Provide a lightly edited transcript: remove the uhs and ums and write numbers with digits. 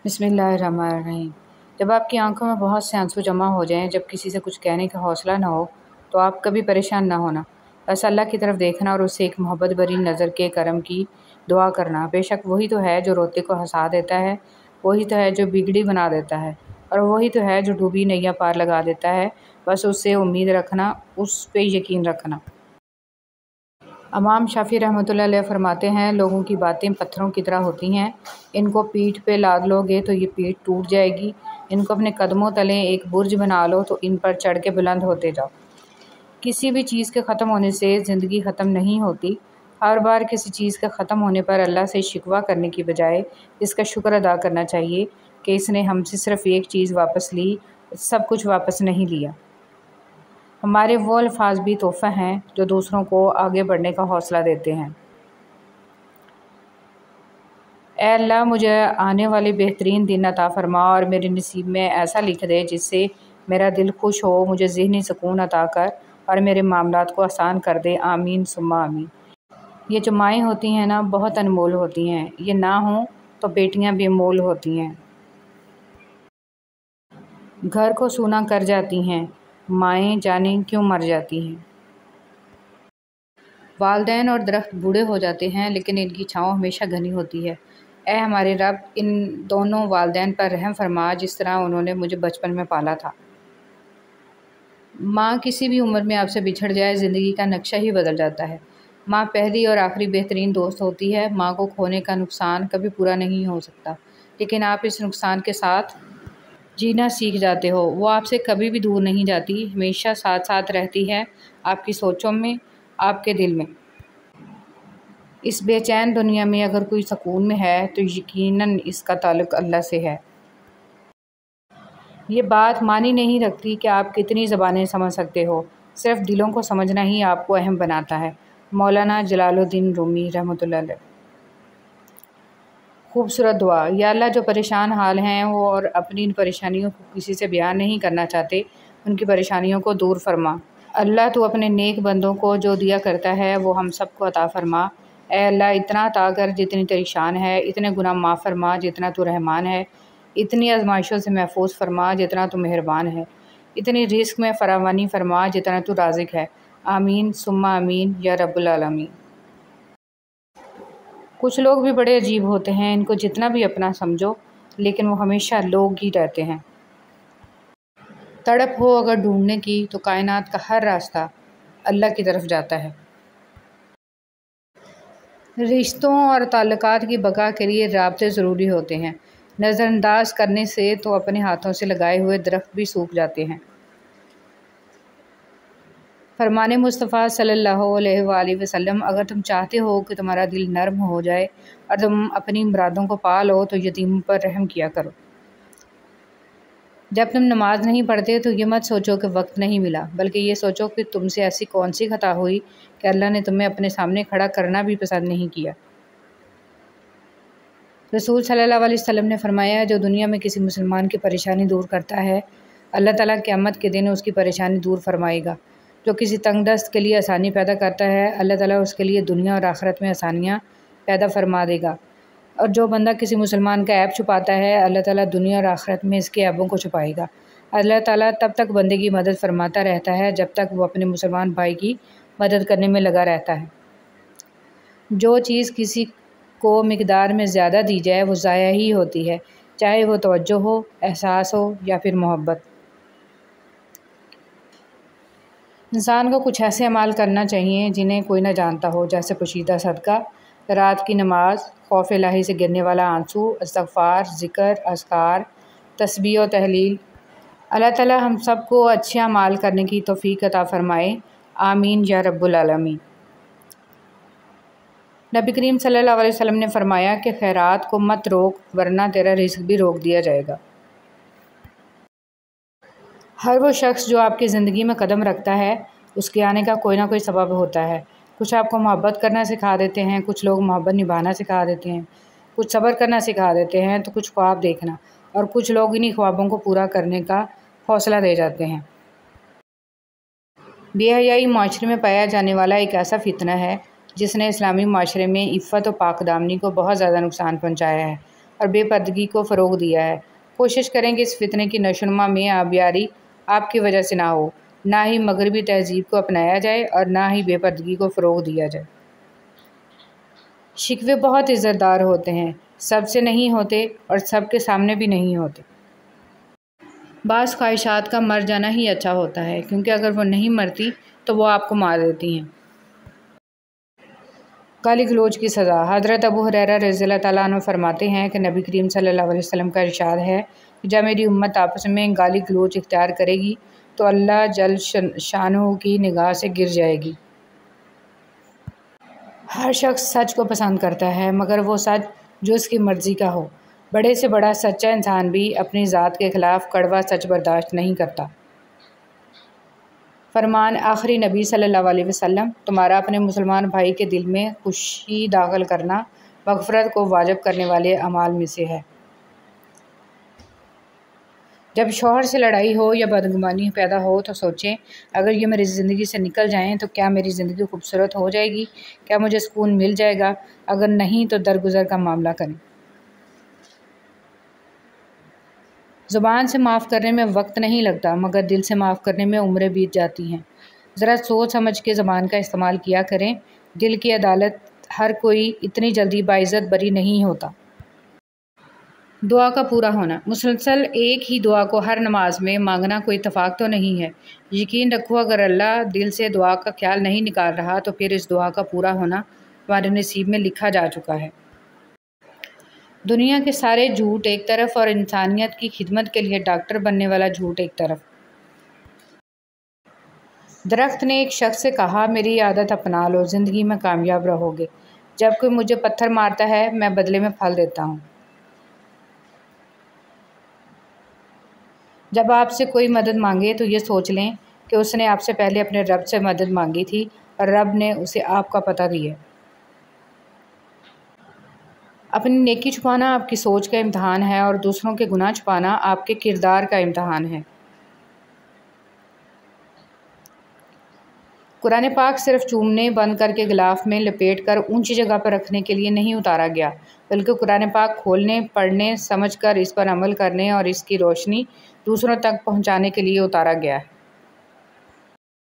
بسم اللہ الرحمن الرحیم۔ جب آپ کی آنکھوں میں بہت سے آنسو جمع ہو جائیں، جب کسی سے کچھ کہنے کا حوصلہ نہ ہو، تو آپ کبھی پریشان نہ ہونا، بس اللہ کی طرف دیکھنا اور اسے ایک محبت بھری نظر کے کرم کی دعا کرنا۔ بے شک وہی تو ہے جو روتے کو ہنسا دیتا ہے، وہی تو ہے جو بگڑی بنا دیتا ہے، اور وہی تو ہے جو ڈوبی نیا پار لگا دیتا ہے۔ بس اس سے امید رکھنا، اس پہ یقین رکھنا۔ امام شافعی رحمۃ اللہ علیہ فرماتے ہیں، لوگوں کی باتیں پتھروں کی طرح ہوتی ہیں، ان کو پیٹھ پہ لاد لو گے تو یہ پیٹھ ٹوٹ جائے گی، ان کو اپنے قدموں تلے ایک برج بنا لو تو ان پر چڑھ کے بلند ہوتے جاؤ۔ کسی بھی چیز کے ختم ہونے سے زندگی ختم نہیں ہوتی۔ ہر بار کسی چیز کے ختم ہونے پر اللہ سے شکوہ کرنے کی بجائے اس کا شکر ادا کرنا چاہیے کہ اس نے ہم سے صرف ایک چیز واپس لی، سب کچھ واپس نہیں لیا۔ ہمارے وہ الفاظ بھی تحفہ ہیں جو دوسروں کو آگے بڑھنے کا حوصلہ دیتے ہیں۔ اے اللہ، مجھے آنے والے بہترین دن عطا فرما اور میرے نصیب میں ایسا لکھ دے جس سے میرا دل خوش ہو، مجھے ذہنی سکون عطا کر اور میرے معاملات کو آسان کر دے۔ آمین ثم آمین۔ یہ جو مائیں ہوتی ہیں نا، بہت انمول ہوتی ہیں، یہ نہ ہوں تو بیٹیاں بے مول ہوتی ہیں۔ گھر کو سونا کر جاتی ہیں، مائیں جانیں کیوں مر جاتی ہیں۔ والدین اور درخت بوڑھے ہو جاتے ہیں لیکن ان کی چھاؤں ہمیشہ گھنی ہوتی ہے۔ اے ہمارے رب، ان دونوں والدین پر رحم فرما جس طرح انہوں نے مجھے بچپن میں پالا تھا۔ ماں کسی بھی عمر میں آپ سے بچھڑ جائے، زندگی کا نقشہ ہی بدل جاتا ہے۔ ماں پہلی اور آخری بہترین دوست ہوتی ہے۔ ماں کو کھونے کا نقصان کبھی پورا نہیں ہو سکتا، لیکن آپ اس نقصان کے ساتھ جینا سیکھ جاتے ہو۔ وہ آپ سے کبھی بھی دور نہیں جاتی، ہمیشہ ساتھ ساتھ رہتی ہے، آپ کی سوچوں میں، آپ کے دل میں۔ اس بے چین دنیا میں اگر کوئی سکون میں ہے تو یقیناً اس کا تعلق اللہ سے ہے۔ یہ بات معنی نہیں رکھتی کہ آپ کتنی زبانیں سمجھ سکتے ہو، صرف دلوں کو سمجھنا ہی آپ کو اہم بناتا ہے۔ مولانا جلال الدین رومی رحمۃ اللہ علیہ۔ خوبصورت دعا۔ یا اللہ، جو پریشان حال ہیں وہ اور اپنی ان پریشانیوں کو کسی سے بیان نہیں کرنا چاہتے، ان کی پریشانیوں کو دور فرما۔ اللہ، تو اپنے نیک بندوں کو جو دیا کرتا ہے وہ ہم سب کو عطا فرما۔ اے اللہ، اتنا عطا کر جتنی تیری شان ہے، اتنے گناہ معاف فرما جتنا تو رحمان ہے، اتنی آزمائشوں سے محفوظ فرما جتنا تو مہربان ہے، اتنی رزق میں فراوانی فرما جتنا تو رازق ہے۔ آمین ثم آمین یا رب العالمین۔ کچھ لوگ بھی بڑے عجیب ہوتے ہیں، ان کو جتنا بھی اپنا سمجھو لیکن وہ ہمیشہ لوگ ہی رہتے ہیں۔ تڑپ ہو اگر ڈھونڈنے کی تو کائنات کا ہر راستہ اللہ کی طرف جاتا ہے۔ رشتوں اور تعلقات کی بقا کے لیے رابطے ضروری ہوتے ہیں، نظر انداز کرنے سے تو اپنے ہاتھوں سے لگائے ہوئے درخت بھی سوکھ جاتے ہیں۔ فرمان مصطفیٰ صلی اللہ علیہ وآلہ وسلم، اگر تم چاہتے ہو کہ تمہارا دل نرم ہو جائے اور تم اپنی مرادوں کو پا لو تو یتیموں پر رحم کیا کرو۔ جب تم نماز نہیں پڑھتے تو یہ مت سوچو کہ وقت نہیں ملا، بلکہ یہ سوچو کہ تم سے ایسی کون سی خطا ہوئی کہ اللہ نے تمہیں اپنے سامنے کھڑا کرنا بھی پسند نہیں کیا۔ رسول صلی اللہ علیہ وسلم نے فرمایا، جو دنیا میں کسی مسلمان کی پریشانی دور کرتا ہے، اللہ تعالیٰ قیامت کے دن اس کی پریشانی دور فرمائے گا۔ جو کسی تنگ دست کے لیے آسانی پیدا کرتا ہے، اللہ تعالیٰ اس کے لیے دنیا اور آخرت میں آسانیاں پیدا فرما دے گا۔ اور جو بندہ کسی مسلمان کا عیب چھپاتا ہے، اللہ تعالیٰ دنیا اور آخرت میں اس کے عیبوں کو چھپائے گا۔ اللہ تعالیٰ تب تک بندے کی مدد فرماتا رہتا ہے جب تک وہ اپنے مسلمان بھائی کی مدد کرنے میں لگا رہتا ہے۔ جو چیز کسی کو مقدار میں زیادہ دی جائے وہ ضائع ہی ہوتی ہے، چاہے وہ توجہ ہو، احساس ہو یا پھر محبت۔ انسان کو کچھ ایسے اعمال کرنا چاہیے جنہیں کوئی نہ جانتا ہو، جیسے پوشیدہ صدقہ، رات کی نماز، خوف الہی سے گرنے والا آنسو، استغفار، ذکر، اذکار، تسبیح و تحلیل۔ اللہ تعالیٰ ہم سب کو اچھے اعمال کرنے کی توفیق عطا فرمائے۔ آمین یا رب العالمین۔ نبی کریم صلی اللہ علیہ وسلم نے فرمایا کہ خیرات کو مت روک ورنہ تیرا رزق بھی روک دیا جائے گا۔ ہر وہ شخص جو آپ کی زندگی میں قدم رکھتا ہے، اس کے آنے کا کوئی نہ کوئی سبب ہوتا ہے۔ کچھ آپ کو محبت کرنا سکھا دیتے ہیں، کچھ لوگ محبت نبھانا سکھا دیتے ہیں، کچھ صبر کرنا سکھا دیتے ہیں تو کچھ خواب دیکھنا، اور کچھ لوگ انہی خوابوں کو پورا کرنے کا حوصلہ دے جاتے ہیں۔ بے حیائی معاشرے میں پایا جانے والا ایک ایسا فتنہ ہے جس نے اسلامی معاشرے میں عفت و پاک دامنی کو بہت زیادہ نقصان پہنچایا ہے اور بے پردگی کو فروغ دیا ہے۔ کوشش کریں کہ اس فتنے کی نشوونما میں آبیاری آپ کی وجہ سے نہ ہو، نہ ہی مغربی تہذیب کو اپنایا جائے اور نہ ہی بے پردگی کو فروغ دیا جائے۔ شکوے بہت عزت دار ہوتے ہیں، سب سے نہیں ہوتے اور سب کے سامنے بھی نہیں ہوتے۔ بعض خواہشات کا مر جانا ہی اچھا ہوتا ہے، کیونکہ اگر وہ نہیں مرتی تو وہ آپ کو مار دیتی ہیں۔ گالی گلوچ کی سزا۔ حضرت ابو ہریرہ رضی اللہ تعالیٰ عنہ فرماتے ہیں کہ نبی کریم صلی اللہ علیہ وسلم کا ارشاد ہے کہ جب میری امت آپس میں گالی گلوچ اختیار کرے گی تو اللہ جل شانہ کی نگاہ سے گر جائے گی۔ ہر شخص سچ کو پسند کرتا ہے، مگر وہ سچ جو اس کی مرضی کا ہو۔ بڑے سے بڑا سچا انسان بھی اپنی ذات کے خلاف کڑوا سچ برداشت نہیں کرتا۔ فرمان آخری نبی صلی اللہ علیہ وسلم، تمہارا اپنے مسلمان بھائی کے دل میں خوشی داخل کرنا مغفرت کو واجب کرنے والے اعمال میں سے ہے۔ جب شوہر سے لڑائی ہو یا بدگمانی پیدا ہو تو سوچیں، اگر یہ میری زندگی سے نکل جائیں تو کیا میری زندگی خوبصورت ہو جائے گی؟ کیا مجھے سکون مل جائے گا؟ اگر نہیں تو درگزر کا معاملہ کریں۔ زبان سے معاف کرنے میں وقت نہیں لگتا، مگر دل سے معاف کرنے میں عمریں بیت جاتی ہیں۔ ذرا سوچ سمجھ کے زبان کا استعمال کیا کریں۔ دل کی عدالت ہر کوئی اتنی جلدی باعزت بری نہیں ہوتا۔ دعا کا پورا ہونا۔ مسلسل ایک ہی دعا کو ہر نماز میں مانگنا کوئی اتفاق تو نہیں ہے۔ یقین رکھو اگر اللہ دل سے دعا کا خیال نہیں نکال رہا تو پھر اس دعا کا پورا ہونا ہمارے نصیب میں لکھا جا چکا ہے۔ دنیا کے سارے جھوٹ ایک طرف اور انسانیت کی خدمت کے لیے ڈاکٹر بننے والا جھوٹ ایک طرف۔ درخت نے ایک شخص سے کہا، میری عادت اپنا لو، زندگی میں کامیاب رہو گے۔ جب کوئی مجھے پتھر مارتا ہے میں بدلے میں پھل دیتا ہوں۔ جب آپ سے کوئی مدد مانگے تو یہ سوچ لیں کہ اس نے آپ سے پہلے اپنے رب سے مدد مانگی تھی اور رب نے اسے آپ کا پتہ دیا۔ اپنی نیکی چھپانا آپ کی سوچ کا امتحان ہے اور دوسروں کے گناہ چھپانا آپ کے کردار کا امتحان ہے۔ قرآن پاک صرف چومنے بند کر کے غلاف میں لپیٹ کر اونچی جگہ پر رکھنے کے لیے نہیں اتارا گیا، بلکہ قرآن پاک کھولنے، پڑھنے، سمجھ کر اس پر عمل کرنے اور اس کی روشنی دوسروں تک پہنچانے کے لیے اتارا گیا ہے۔